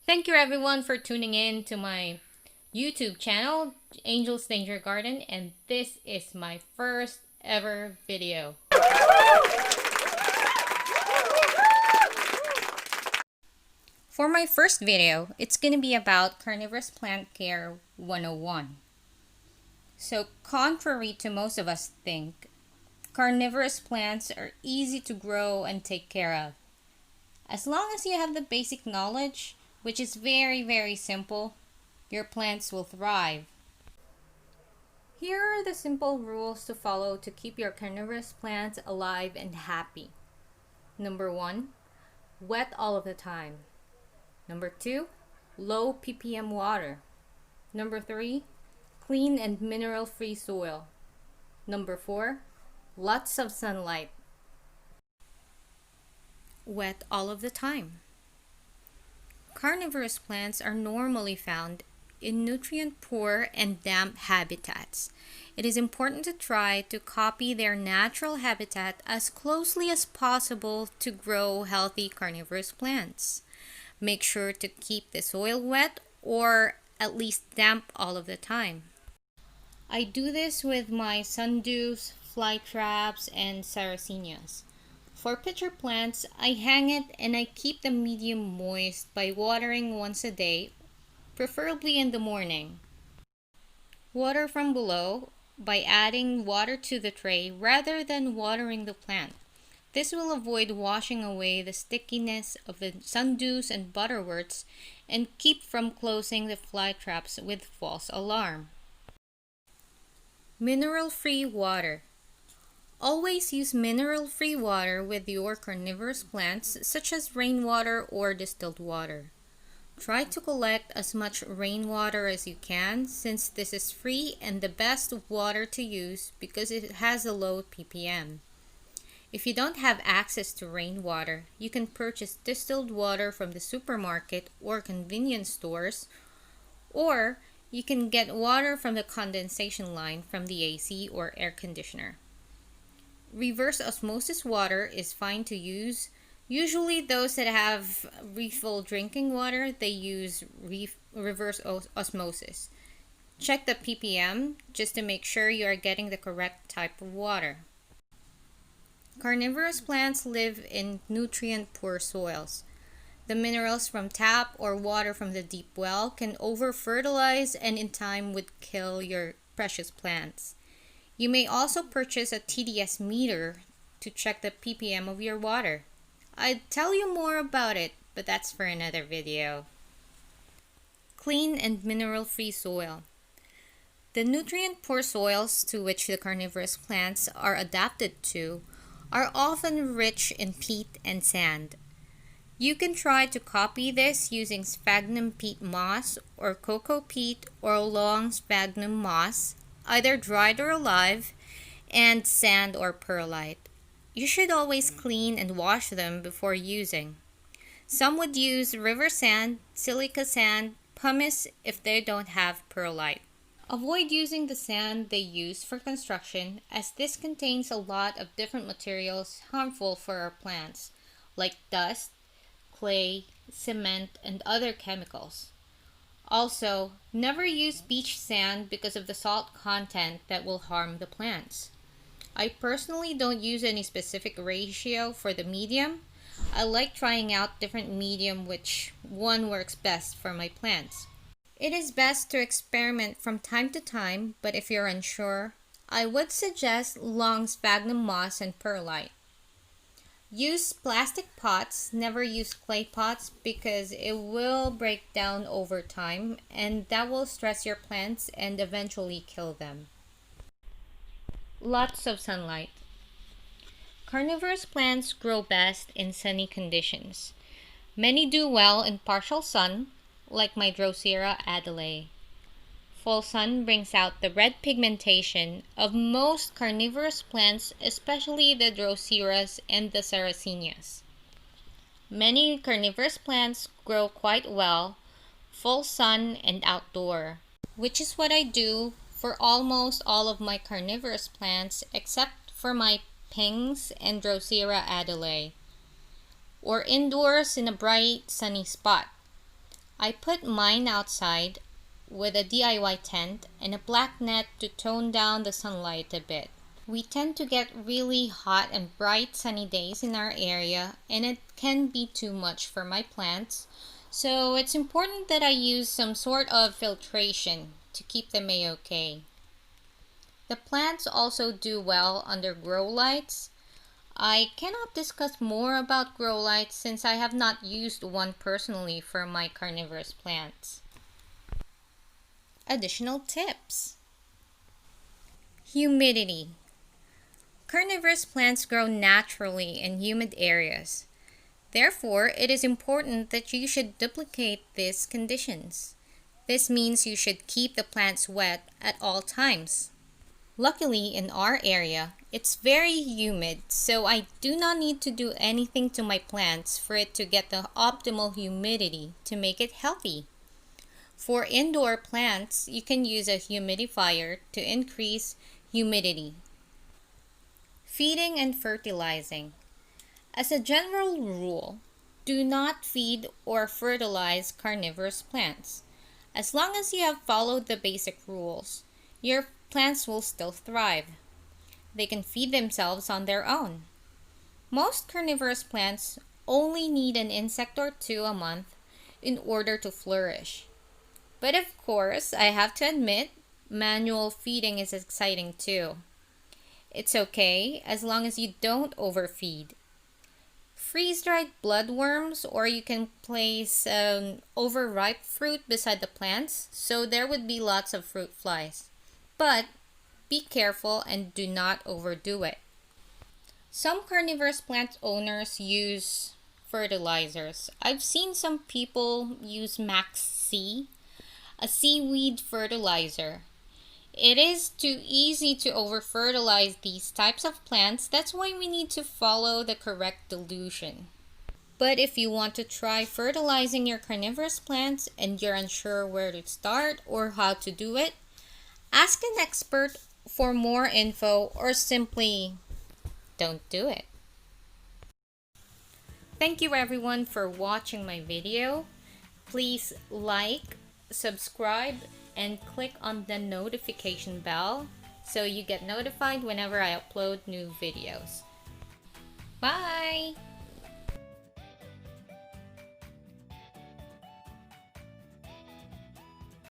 Thank you everyone for tuning in to my YouTube channel, Angel's Danger Garden, and this is my first ever video. For my first video, it's gonna be about Carnivorous Plant Care 101. So, contrary to most of us think, carnivorous plants are easy to grow and take care of. As long as you have the basic knowledge, which is very simple, your plants will thrive. Here are the simple rules to follow to keep your carnivorous plants alive and happy. Number 1, wet all of the time. Number 2, low ppm water. Number 3, clean and mineral-free soil. Number 4, lots of sunlight. Wet all of the time. Carnivorous plants are normally found in nutrient-poor and damp habitats. It is important to try to copy their natural habitat as closely as possible to grow healthy carnivorous plants. Make sure to keep the soil wet or at least damp all of the time. I do this with my Sundews, Flytraps, and Sarracenias. For pitcher plants, I hang it and I keep them medium moist by watering once a day, preferably in the morning. Water from below by adding water to the tray rather than watering the plant. This will avoid washing away the stickiness of the Sundews and Butterworts and keep from closing the Flytraps with false alarm. Mineral-free water. Always use mineral-free water with your carnivorous plants such as rainwater or distilled water. Try to collect as much rainwater as you can since this is free and the best water to use because it has a low ppm. If you don't have access to rainwater, you can purchase distilled water from the supermarket or convenience stores, or you can get water from the condensation line from the AC or air conditioner. Reverse osmosis water is fine to use. Usually those that have refill drinking water, they use reverse osmosis. Check the ppm just to make sure you are getting the correct type of water. Carnivorous plants live in nutrient-poor soils. The minerals from tap or water from the deep well can over-fertilize and in time would kill your precious plants. You may also purchase a TDS meter to check the ppm of your water. I'd tell you more about it, but that's for another video. Clean and mineral-free soil. The nutrient-poor soils to which the carnivorous plants are adapted to are often rich in peat and sand. You can try to copy this using sphagnum peat moss or cocoa peat or long sphagnum moss, either dried or alive, and sand or perlite. You should always clean and wash them before using. Some would use river sand, silica sand, pumice if they don't have perlite. Avoid using the sand they use for construction as this contains a lot of different materials harmful for our plants, like dust, clay, cement, and other chemicals. Also, never use beach sand because of the salt content that will harm the plants. I personally don't use any specific ratio for the medium. I like trying out different medium which one works best for my plants. It is best to experiment from time to time, but if you're unsure, I would suggest long sphagnum moss and perlite. Use plastic pots, never use clay pots because it will break down over time and that will stress your plants and eventually kill them. Lots of sunlight. Carnivorous plants grow best in sunny conditions. Many do well in partial sun, like my Drosera adelae. Full sun brings out the red pigmentation of most carnivorous plants, especially the Droseras and the Sarracenias. Many carnivorous plants grow quite well, full sun and outdoor, which is what I do for almost all of my carnivorous plants except for my Pings and Drosera adelae, or indoors in a bright sunny spot. I put mine outside with a DIY tent and a black net to tone down the sunlight a bit. We tend to get really hot and bright sunny days in our area, and it can be too much for my plants, so it's important that I use some sort of filtration to keep them a-okay. The plants also do well under grow lights. I cannot discuss more about grow lights since I have not used one personally for my carnivorous plants. Additional tips. Humidity. Carnivorous plants grow naturally in humid areas. Therefore, it is important that you should duplicate these conditions. This means you should keep the plants wet at all times. Luckily, in our area, it's very humid, so I do not need to do anything to my plants for it to get the optimal humidity to make it healthy. For indoor plants, you can use a humidifier to increase humidity. Feeding and fertilizing. As a general rule, do not feed or fertilize carnivorous plants. As long as you have followed the basic rules, your plants will still thrive. They can feed themselves on their own. Most carnivorous plants only need an insect or two a month in order to flourish. But of course, I have to admit, manual feeding is exciting too. It's okay as long as you don't overfeed. Freeze-dried bloodworms, or you can place overripe fruit beside the plants, so there would be lots of fruit flies. But be careful and do not overdo it. Some carnivorous plant owners use fertilizers. I've seen some people use Max C, a seaweed fertilizer. It is too easy to over-fertilize these types of plants. That's why we need to follow the correct dilution. But if you want to try fertilizing your carnivorous plants and you're unsure where to start or how to do it, ask an expert for more info or simply don't do it. Thank you everyone for watching my video. Please like, subscribe, and click on the notification bell so you get notified whenever I upload new videos. Bye!